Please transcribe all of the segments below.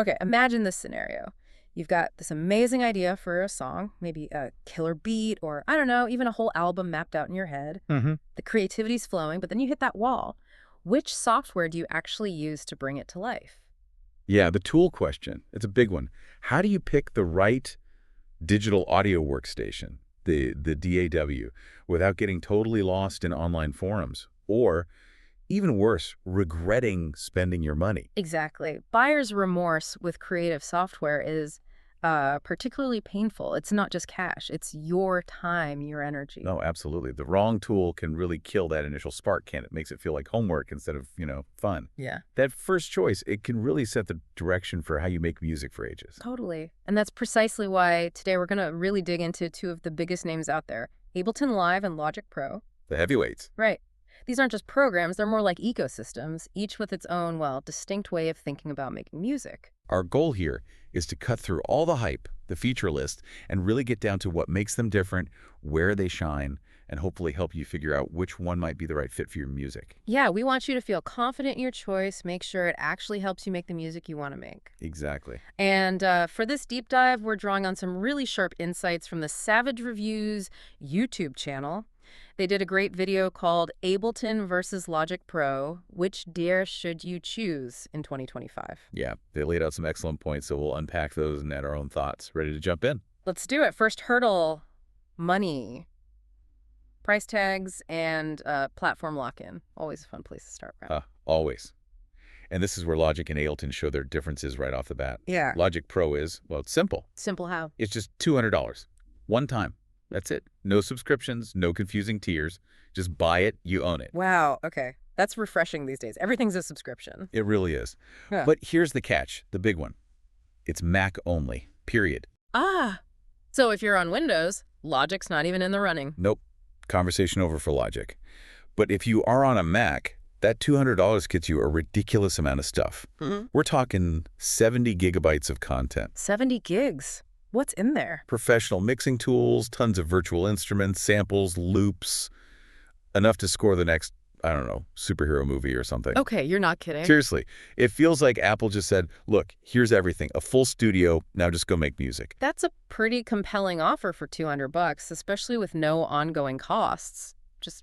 Okay, imagine this scenario. You've got this amazing idea for a song, maybe a killer beat or, I don't know, even a whole album mapped out in your head. Hmm. The creativity's flowing, but then you hit that wall. Which software do you actually use to bring it to life? Yeah, the tool question. It's a big one. How do you pick the right digital audio workstation, the DAW, without getting totally lost in online forums? Or, even worse, regretting spending your money? Exactly. Buyer's remorse with creative software is particularly painful. It's not just cash, it's your time, your energy. No, absolutely. The wrong tool can really kill that initial spark, can it? Makes it feel like homework instead of, fun. Yeah. That first choice, it can really set the direction for how you make music for ages. Totally. And that's precisely why today we're going to really dig into two of the biggest names out there, Ableton Live and Logic Pro. The heavyweights. Right. These aren't just programs, they're more like ecosystems, each with its own, well, distinct way of thinking about making music. Our goal here is to cut through all the hype, the feature list, and really get down to what makes them different, where they shine, and hopefully help you figure out which one might be the right fit for your music. Yeah, we want you to feel confident in your choice, make sure it actually helps you make the music you want to make. Exactly. And for this deep dive, we're drawing on some really sharp insights from the Savage Reviews YouTube channel. They did a great video called Ableton versus Logic Pro, Which Deer Should You Choose in 2025? Yeah, they laid out some excellent points, so we'll unpack those and add our own thoughts. Ready to jump in? Let's do it. First hurdle, money. Price tags and platform lock-in. Always a fun place to start, right? Always. And this is where Logic and Ableton show their differences right off the bat. Yeah. Logic Pro is, well, it's simple. Simple how? It's just $200. One time. That's it. No subscriptions, no confusing tiers. Just buy it, you own it. Wow, okay. That's refreshing these days. Everything's a subscription. It really is. Yeah. But here's the catch, the big one. It's Mac only, period. Ah, so if you're on Windows, Logic's not even in the running. Nope. Conversation over for Logic. But if you are on a Mac, that $200 gets you a ridiculous amount of stuff. Mm-hmm. We're talking 70 gigabytes of content. 70 gigs. What's in there? Professional mixing tools, tons of virtual instruments, samples, loops. Enough to score the next, I don't know, superhero movie or something. Okay, you're not kidding. Seriously, it feels like Apple just said, look, here's everything, a full studio, now just go make music. That's a pretty compelling offer for $200, especially with no ongoing costs. Just,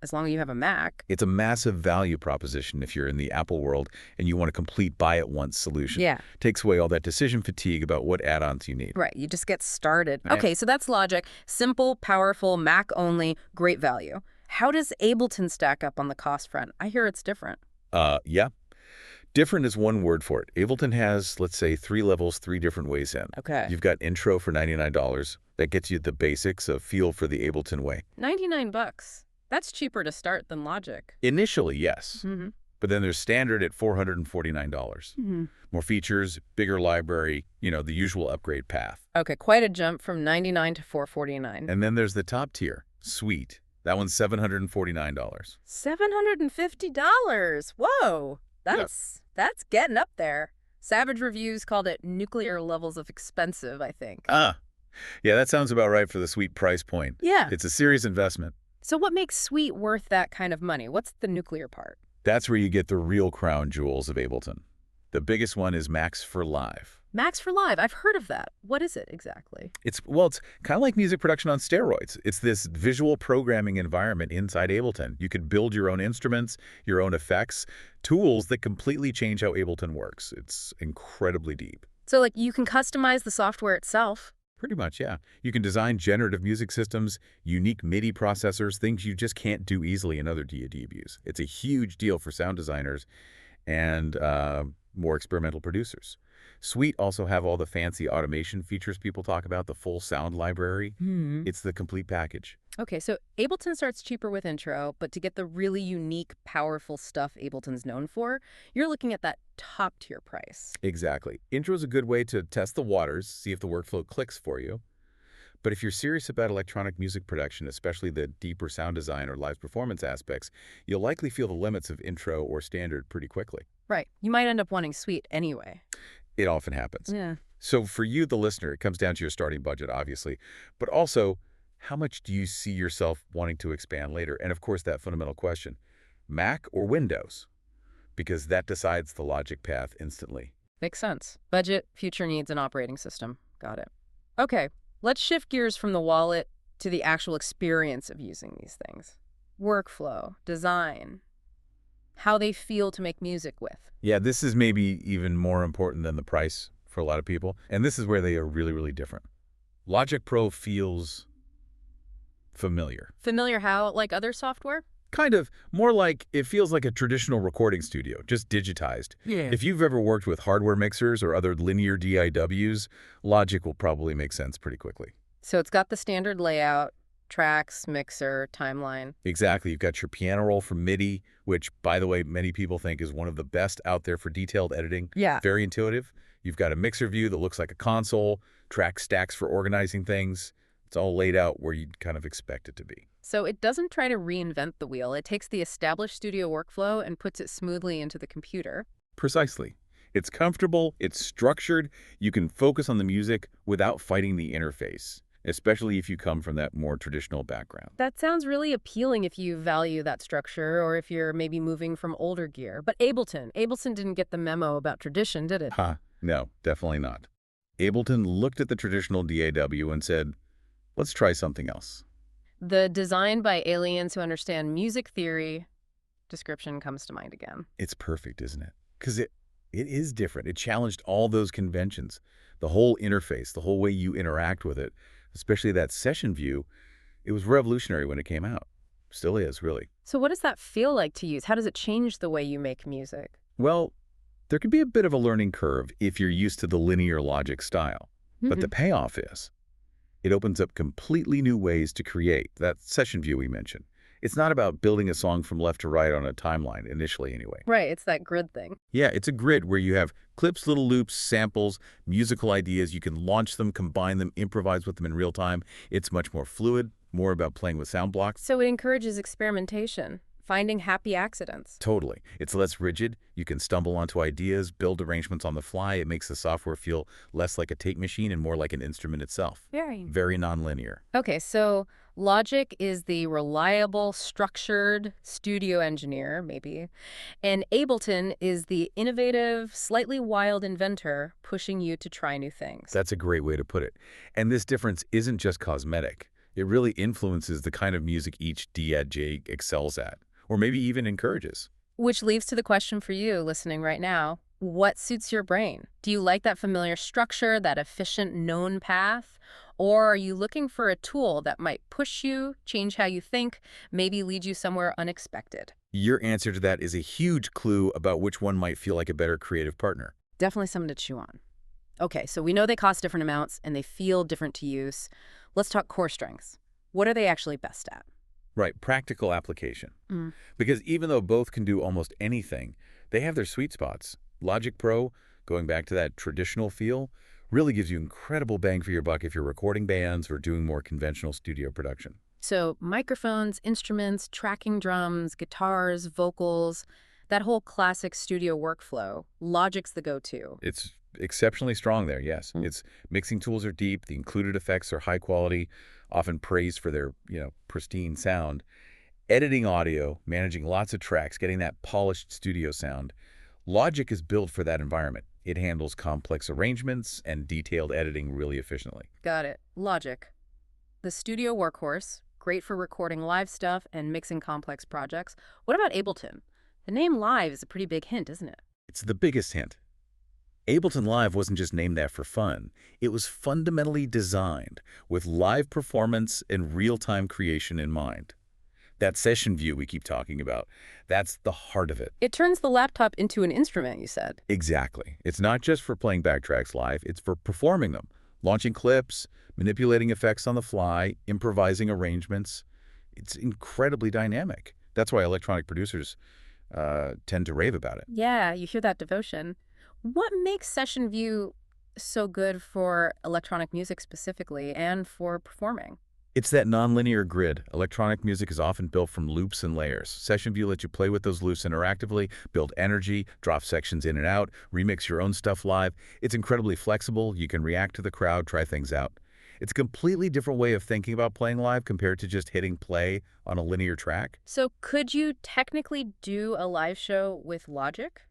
as long as you have a Mac. It's a massive value proposition if you're in the Apple world and you want a complete buy-it-once solution. Yeah. Takes away all that decision fatigue about what add-ons you need. Right, you just get started. Right. Okay, so that's Logic. Simple, powerful, Mac only, great value. How does Ableton stack up on the cost front? I hear it's different. Yeah. Different is one word for it. Ableton has, let's say, 3 levels, 3 different ways in. Okay. You've got Intro for $99. That gets you the basics, a feel for the Ableton way. $99. That's cheaper to start than Logic. Initially, yes. Mm-hmm. But then there's Standard at $449. Mm-hmm. More features, bigger library, the usual upgrade path. Okay, quite a jump from $99 to $449. And then there's the top tier, Suite. That one's $749. $750. Whoa, that's getting up there. Savage Reviews called it nuclear levels of expensive, I think. Yeah, that sounds about right for the Suite price point. Yeah. It's a serious investment. So what makes Suite worth that kind of money? What's the nuclear part? That's where you get the real crown jewels of Ableton. The biggest one is Max for Live. Max for Live. I've heard of that. What is it exactly? It's kind of like music production on steroids. It's this visual programming environment inside Ableton. You can build your own instruments, your own effects, tools that completely change how Ableton works. It's incredibly deep. So, you can customize the software itself? Pretty much, yeah. You can design generative music systems, unique MIDI processors, things you just can't do easily in other DAWs. It's a huge deal for sound designers and more experimental producers. Suite also have all the fancy automation features people talk about, the full sound library. It's the complete package. Okay, so Ableton starts cheaper with Intro, but to get the really unique, powerful stuff Ableton's known for, you're looking at that top-tier price. Exactly. Intro is a good way to test the waters, see if the workflow clicks for you. But if you're serious about electronic music production, especially the deeper sound design or live performance aspects, you'll likely feel the limits of Intro or Standard pretty quickly. Right. You might end up wanting Suite anyway. It often happens. Yeah. So for you, the listener, it comes down to your starting budget, obviously, but also how much do you see yourself wanting to expand later? And of course, that fundamental question, Mac or Windows? Because that decides the Logic path instantly. Makes sense. Budget, future needs, and operating system. Got it. Okay, let's shift gears from the wallet to the actual experience of using these things. Workflow, design, how they feel to make music with. Yeah, this is maybe even more important than the price for a lot of people. And this is where they are really, really different. Logic Pro feels familiar. Familiar how, like other software? Kind of more like it feels like a traditional recording studio, just digitized. Yeah. If you've ever worked with hardware mixers or other linear DAWs, Logic will probably make sense pretty quickly. So it's got the standard layout, tracks, mixer, timeline. Exactly. You've got your piano roll from MIDI, which, by the way, many people think is one of the best out there for detailed editing. Yeah. Very intuitive. You've got a mixer view that looks like a console, track stacks for organizing things. It's all laid out where you'd kind of expect it to be. So it doesn't try to reinvent the wheel. It takes the established studio workflow and puts it smoothly into the computer. Precisely. It's comfortable, it's structured, you can focus on the music without fighting the interface, especially if you come from that more traditional background. That sounds really appealing if you value that structure or if you're maybe moving from older gear. But Ableton didn't get the memo about tradition, did it? No, definitely not. Ableton looked at the traditional DAW and said, let's try something else. The designed by aliens who understand music theory description comes to mind again. It's perfect, isn't it? Because it is different. It challenged all those conventions, the whole interface, the whole way you interact with it, especially that session view. It was revolutionary when it came out. Still is, really. So what does that feel like to use? How does it change the way you make music? Well, there can be a bit of a learning curve if you're used to the linear Logic style. But the payoff is, it opens up completely new ways to create, that session view we mentioned. It's not about building a song from left to right on a timeline, initially anyway. Right, it's that grid thing. Yeah, it's a grid where you have clips, little loops, samples, musical ideas. You can launch them, combine them, improvise with them in real time. It's much more fluid, more about playing with sound blocks. So it encourages experimentation, finding happy accidents. Totally. It's less rigid. You can stumble onto ideas, build arrangements on the fly. It makes the software feel less like a tape machine and more like an instrument itself. Very nonlinear. Okay, so Logic is the reliable, structured studio engineer, maybe, and Ableton is the innovative, slightly wild inventor pushing you to try new things. That's a great way to put it. And this difference isn't just cosmetic. It really influences the kind of music each DJ excels at, or maybe even encourages. Which leads to the question for you listening right now. What suits your brain? Do you like that familiar structure, that efficient known path? Or are you looking for a tool that might push you, change how you think, maybe lead you somewhere unexpected? Your answer to that is a huge clue about which one might feel like a better creative partner. Definitely something to chew on. Okay, so we know they cost different amounts and they feel different to use. Let's talk core strengths. What are they actually best at? Right, practical application. Because even though both can do almost anything, they have their sweet spots. Logic Pro, going back to that traditional feel, really gives you incredible bang for your buck if you're recording bands or doing more conventional studio production. So microphones, instruments, tracking drums, guitars, vocals, that whole classic studio workflow, Logic's the go-to. It's exceptionally strong there, yes. Its mixing tools are deep, the included effects are high quality, often praised for their, pristine sound. Editing audio, managing lots of tracks, getting that polished studio sound. Logic is built for that environment. It handles complex arrangements and detailed editing really efficiently. Got it. Logic. The studio workhorse, great for recording live stuff and mixing complex projects. What about Ableton? The name Live is a pretty big hint, isn't it? It's the biggest hint. Ableton Live wasn't just named that for fun. It was fundamentally designed with live performance and real-time creation in mind. That session view we keep talking about, that's the heart of it. It turns the laptop into an instrument, you said. Exactly. It's not just for playing backtracks live, it's for performing them, launching clips, manipulating effects on the fly, improvising arrangements. It's incredibly dynamic. That's why electronic producers tend to rave about it. Yeah, you hear that devotion. What makes Session View so good for electronic music specifically and for performing? It's that nonlinear grid. Electronic music is often built from loops and layers. Session View lets you play with those loops interactively, build energy, drop sections in and out, remix your own stuff live. It's incredibly flexible. You can react to the crowd, try things out. It's a completely different way of thinking about playing live compared to just hitting play on a linear track. So could you technically do a live show with Logic?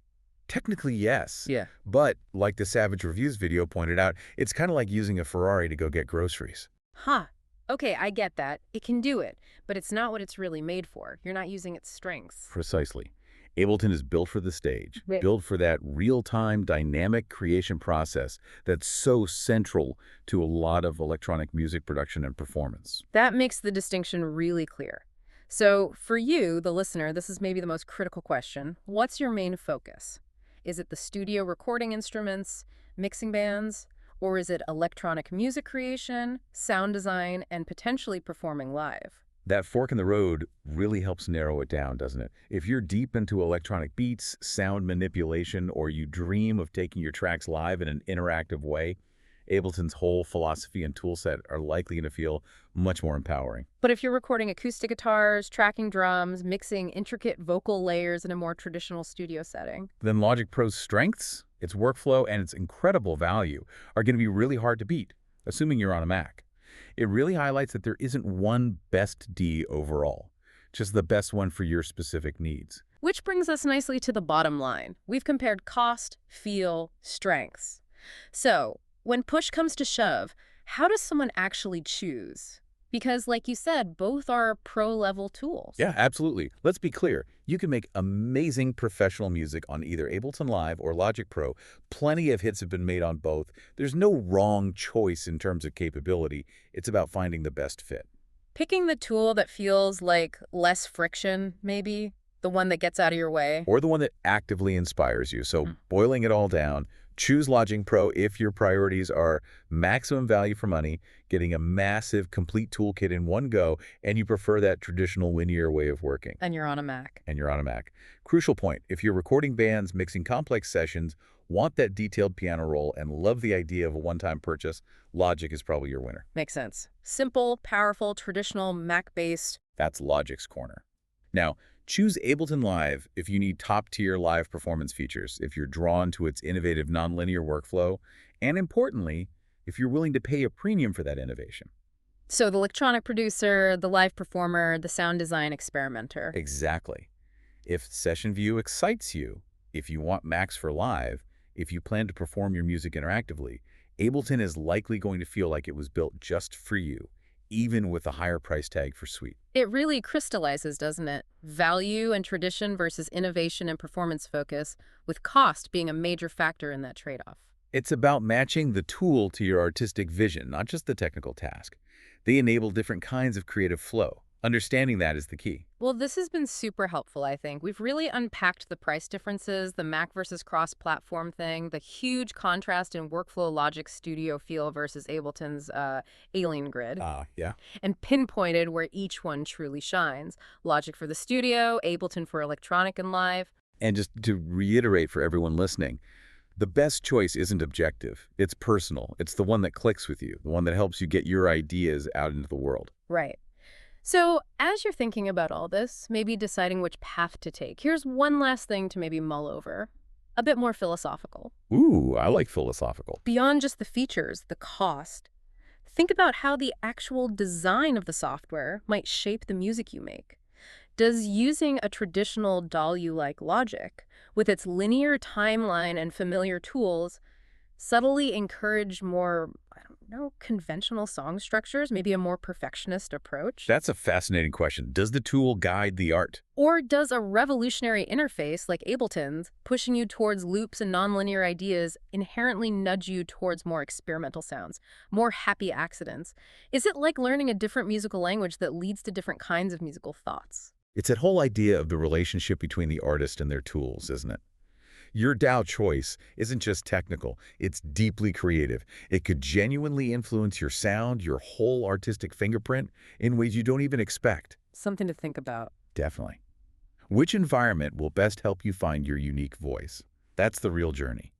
Technically, yes. Yeah. But, like the Savage Reviews video pointed out, it's kind of like using a Ferrari to go get groceries. Huh. Okay, I get that. It can do it, but it's not what it's really made for. You're not using its strengths. Precisely. Ableton is built for the stage, Right. built for that real-time dynamic creation process that's so central to a lot of electronic music production and performance. That makes the distinction really clear. So, for you, the listener, this is maybe the most critical question. What's your main focus? Is it the studio recording instruments, mixing bands, or is it electronic music creation, sound design, and potentially performing live? That fork in the road really helps narrow it down, doesn't it? If you're deep into electronic beats, sound manipulation, or you dream of taking your tracks live in an interactive way, Ableton's whole philosophy and toolset are likely going to feel much more empowering. But if you're recording acoustic guitars, tracking drums, mixing intricate vocal layers in a more traditional studio setting. Then Logic Pro's strengths, its workflow, and its incredible value are going to be really hard to beat, assuming you're on a Mac. It really highlights that there isn't one best D overall, just the best one for your specific needs. Which brings us nicely to the bottom line. We've compared cost, feel, strengths. So, when push comes to shove, how does someone actually choose? Because, like you said, both are pro-level tools. Yeah, absolutely. Let's be clear. You can make amazing professional music on either Ableton Live or Logic Pro. Plenty of hits have been made on both. There's no wrong choice in terms of capability. It's about finding the best fit. Picking the tool that feels like less friction, maybe, the one that gets out of your way. Or the one that actively inspires you. So Mm. boiling it all down, choose Logic Pro if your priorities are maximum value for money, getting a massive complete toolkit in one go, and you prefer that traditional linear way of working. And you're on a Mac. And you're on a Mac. Crucial point, if you're recording bands, mixing complex sessions, want that detailed piano roll, and love the idea of a one-time purchase, Logic is probably your winner. Makes sense. Simple, powerful, traditional, Mac-based. That's Logic's corner. Now, choose Ableton Live if you need top-tier live performance features, if you're drawn to its innovative nonlinear workflow, and importantly, if you're willing to pay a premium for that innovation. So the electronic producer, the live performer, the sound design experimenter. Exactly. If Session View excites you, if you want Max for live, if you plan to perform your music interactively, Ableton is likely going to feel like it was built just for you, even with a higher price tag for Suite. It really crystallizes, doesn't it? Value and tradition versus innovation and performance focus, with cost being a major factor in that trade-off. It's about matching the tool to your artistic vision, not just the technical task. They enable different kinds of creative flow. Understanding that is the key. Well, this has been super helpful, I think. We've really unpacked the price differences, the Mac versus cross-platform thing, the huge contrast in workflow Logic Studio feel versus Ableton's Alien Grid, Yeah. and pinpointed where each one truly shines. Logic for the studio, Ableton for electronic and live. And just to reiterate for everyone listening, the best choice isn't objective. It's personal. It's the one that clicks with you, the one that helps you get your ideas out into the world. Right. So as you're thinking about all this, maybe deciding which path to take, here's one last thing to maybe mull over. A bit more philosophical. Ooh, I like philosophical. Beyond just the features, the cost, think about how the actual design of the software might shape the music you make. Does using a traditional DAW like Logic, with its linear timeline and familiar tools, subtly encourage more, I don't know, conventional song structures, maybe a more perfectionist approach? That's a fascinating question. Does the tool guide the art? Or does a revolutionary interface like Ableton's, pushing you towards loops and nonlinear ideas, inherently nudge you towards more experimental sounds, more happy accidents? Is it like learning a different musical language that leads to different kinds of musical thoughts? It's that whole idea of the relationship between the artist and their tools, isn't it? Your DAW choice isn't just technical, it's deeply creative. It could genuinely influence your sound, your whole artistic fingerprint, in ways you don't even expect. Something to think about. Definitely. Which environment will best help you find your unique voice? That's the real journey.